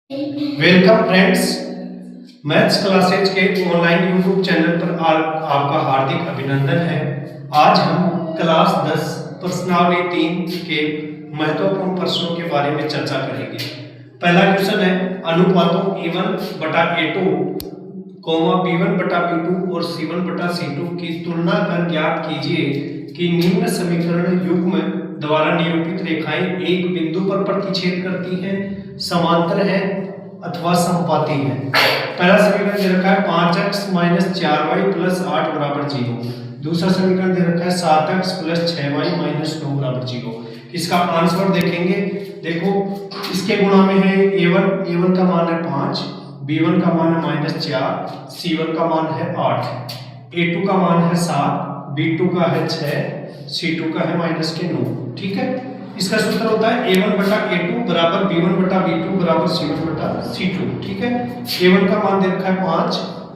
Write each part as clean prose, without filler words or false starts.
Welcome friends, maths classes के online YouTube channel पर आपका हार्दिक अभिनंदन है। आज हम क्लास 10 प्रश्नावली 3 के महत्वपूर्ण प्रश्नों के बारे में चर्चा करेंगे। पहला क्वेश्चन है, अनुपातों A1 बटा A2 B1 बटा B2 और C1 बटा C2 की तुलना कर ज्ञात कीजिए कि निम्न समीकरण युग्म द्वारा निरूपित रेखाएं एक बिंदु पर प्रतिच्छेद करती हैं, समांतर है अथवा समपाती है। पहला समीकरण दे रखा है 5x - 4y + 8 = 0। दूसरा समीकरण दे रखा है 7x + 6y - 9 = 0। इसका आंसर देखेंगे। देखो, इसके गुणा में है A1 का मान है 5, B1 का मान है -4, C1 का मान है 8, A2 का मान है 7, B2 का है 6, C2 का है -9। ठीक है, इसका सूत्र होता है A1 बटा A2 बराबर B1 बटा B2 बराबर C1 बटा C2। ठीक है, A1 का मान दे रखा है 5,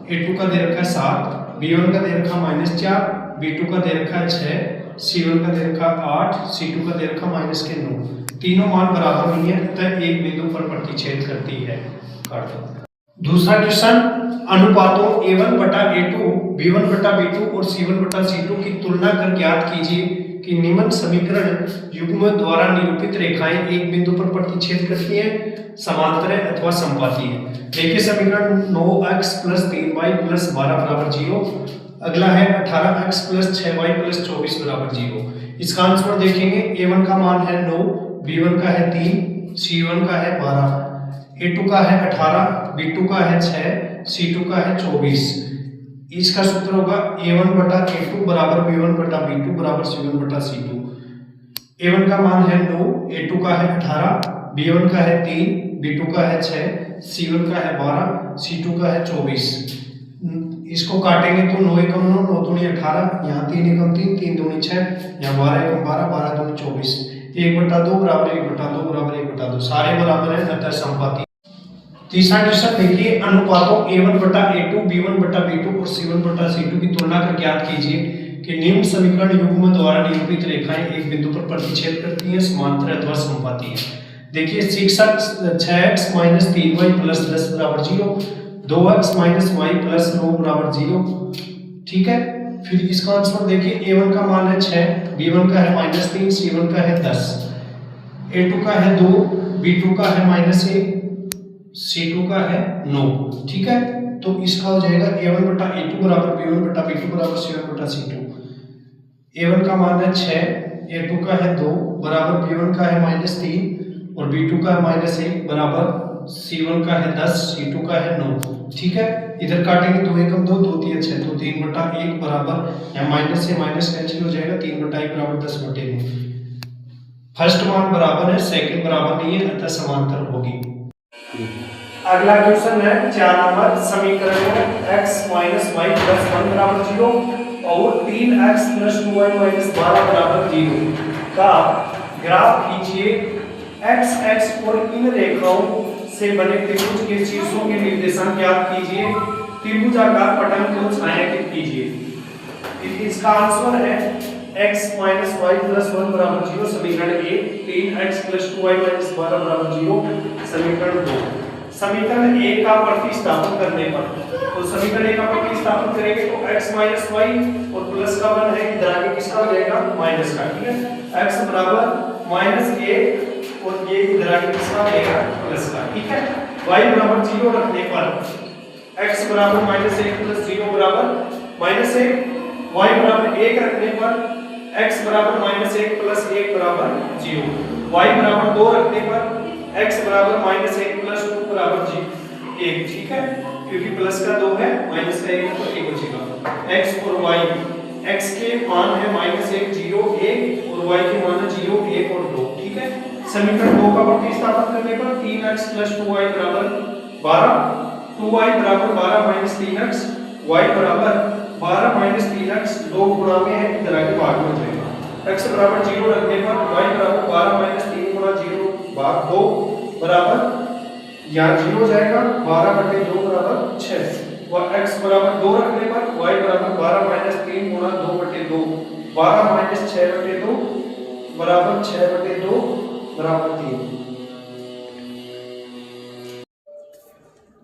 A2 का दे रखा है 7, B1 का दे रखा है -4, B2 का दे रखा है 6, C1 का दे रखा है 8, C2 का दे रखा है -9। तीनों मान बराबर नहीं है, अतः एक बिंदु पर प्रतिच्छेद करती है। काट दो। दूसरा क्वेश्चन, अनुपातों A1 बटा A2 B1 बटा B2 और C1 बटा C2 की तुलना कर ज्ञात कीजिए कि निम्न समीकरण युग्म द्वारा निरूपित रेखाएं एक बिंदु पर प्रतिच्छेद करती हैं, समांतर है अथवा समपाती है। देखिए, समीकरण 9x + 3y + 12 = 0। अगला है 18x + 6y + 24 = 0। इसका आंसर देखेंगे। A1 का मान है 9, B1 का है 3, C1 का है 12, A2 का है 18, B2 का है 6, C2 का है 24। इसका सूत्र होगा A1 बटा A2 बराबर B1 बटा B2 बराबर C1 बटा C2। A1 का मान है 9, A2 का है 18, B1 का है 3, B2 का है 6, C1 का है 12, C2 का है 24। इसको काटेंगे तो 9 एकम 9, 9 दूनी 18, यहाँ 3 एकम 3, 3 दूनी 6, यहाँ 12 एकम 12, 12 दूनी 24। 1/2 बराबर 1/2 बराबर 1/2, सारे बराबर है अतः समपाती। तीसरा क्वेश्चन देखिए, अनुपातों A1 बटा A2 B1 बटा B2 और C1 बटा C2 की तुलना कर ज्ञात कीजिए कि निम्न समीकरण युग्म द्वारा निरूपित रेखाएं एक बिंदु पर प्रतिच्छेद करती हैं, समांतर अथवा समपाती है। देखिए, 6x - 3y + 10 = 0, 2x - y + 9 = 0। ठीक है, फिर इसका आंसर देखिए। A1 का मान है 6, B1 का है -3, C1 का है 10, A2 का है 2, B2 का है -1, C2 का है 9। ठीक है, तो इसका हो जाएगा A1 बटा A2 बराबर B1 बटा B2 बराबर C1 बटा C2। A1 का मान है 6, A2 का है 2 बराबर B1 का है -3 और B2 का है -1 बराबर C1 का है 10, C2 का है 9। ठीक है, इधर काटेंगे 2 एकम 2, 2 3 6, तो 3 बटा 1 बराबर, यहाँ माइनस से माइनस कैंसिल हो जाएगा, 3 बटा 1 बराबर 10 बटे 9। फर्स्ट मान बराबर है, सेकंड बराबर नहीं है, अतः समांतर होगी। अगला क्वेश्चन है 4 नंबर, समीकरण है x - y + 1 = 0 और 3x + 2y - 12 = 0 का ग्राफ खींचिए। x और इन रेखाओं से बने त्रिभुज के शीर्षों के निर्देशांक ज्ञात कीजिए। त्रिभुजाकार पटल को छायांकित कीजिए। इसका आंसर है x - y + 1 = 0, समीकरण 1, 3x + 2y - 12 = 0, समीकरण 2। समीकरण 1 का प्रतिस्थापन करने पर, तो समीकरण 1 का प्रतिस्थापन करेंगे तो x - y और प्लस का 1 है, इधर आगे किसका हो जाएगा, माइनस का। ठीक है, x बराबर -1 और ये इधर आगे किसका हो जाएगा, प्लस का। ठीक है, y बराबर 0 रखने पर x बराबर -1 + 0 बराबर -1, y बराबर 1 रखने पर x बराबर -1 + 1 बराबर 0, y बराबर 2 रखने पर x बराबर -1 + 2 बराबर 1। ठीक है, क्योंकि प्लस का 2 है, माइनस का 1 है, तो 1 बचेगा। x और y, x के मान है -1 0 1 और y के मान है 0 1 और 2। ठीक है, समीकरण 2 का प्रतिस्थापन करने पर 3x + 2y बराबर 12, 2y बराबर 12 - 3x, y बराबर 12 - 3x, 2 गुणा में है, इधर आके भाग में हो जाएगा। x बराबर 0 रखने पर y बराबर 12 - 3 गुणा 0 भाग 2 बराबर, यहाँ 0 हो जाएगा, 12/2 बराबर 6 और x बराबर 2 रखने पर y बराबर 12 - 3 गुणा 2/2, 12 - 6/2 बराबर 6/2 बराबर 3।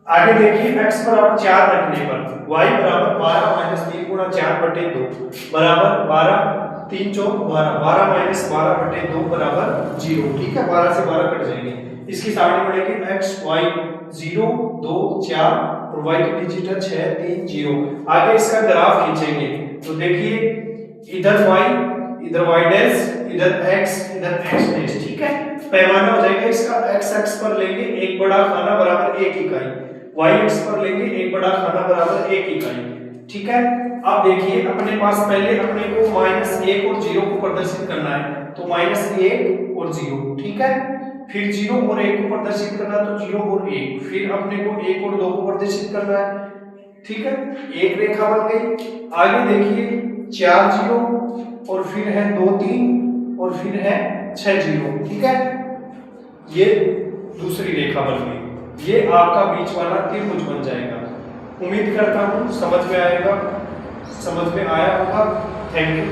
आगे देखिए x बराबर 4 रखने पर y बराबर 12 माइनस 3 गुणा 4 बटे 2 बराबर 12, 3 चौक 12, 12 माइनस 12 बटे 2 बराबर 0। ठीक है, 12 से 12 कट जाएंगे। इसकी सारणी बढ़ेगी x y 0 2 4 और y की डिजिट है 6 3 0। आगे इसका ग्राफ खींचेंगे तो देखिए इधर y डैश, इधर x, इधर x डैश। ठीक है, पैमाना हो जाएगा इसका x अक्ष पर लेंगे एक बड़ा खाना बराबर 1 इकाई, y अक्ष पर लेंगे एक बड़ा खाना बराबर 1 इकाई। ठीक है, अब देखिए अपने पास पहले अपने को -1 और 0 को प्रदर्शित करना है तो -1 और 0। ठीक है, फिर 0 और 1 को प्रदर्शित करना है तो 0 और 1, फिर अपने को 1 और 2 को प्रदर्शित करना है। ठीक है, एक रेखा बन गई। आगे देखिए 4 0 और फिर है 2 3 और फिर है 6 0। ठीक है, ये दूसरी रेखा बन गई। ये आपका बीच वाला त्रिभुज बन जाएगा। उम्मीद करता हूं समझ में आया होगा। Thank you.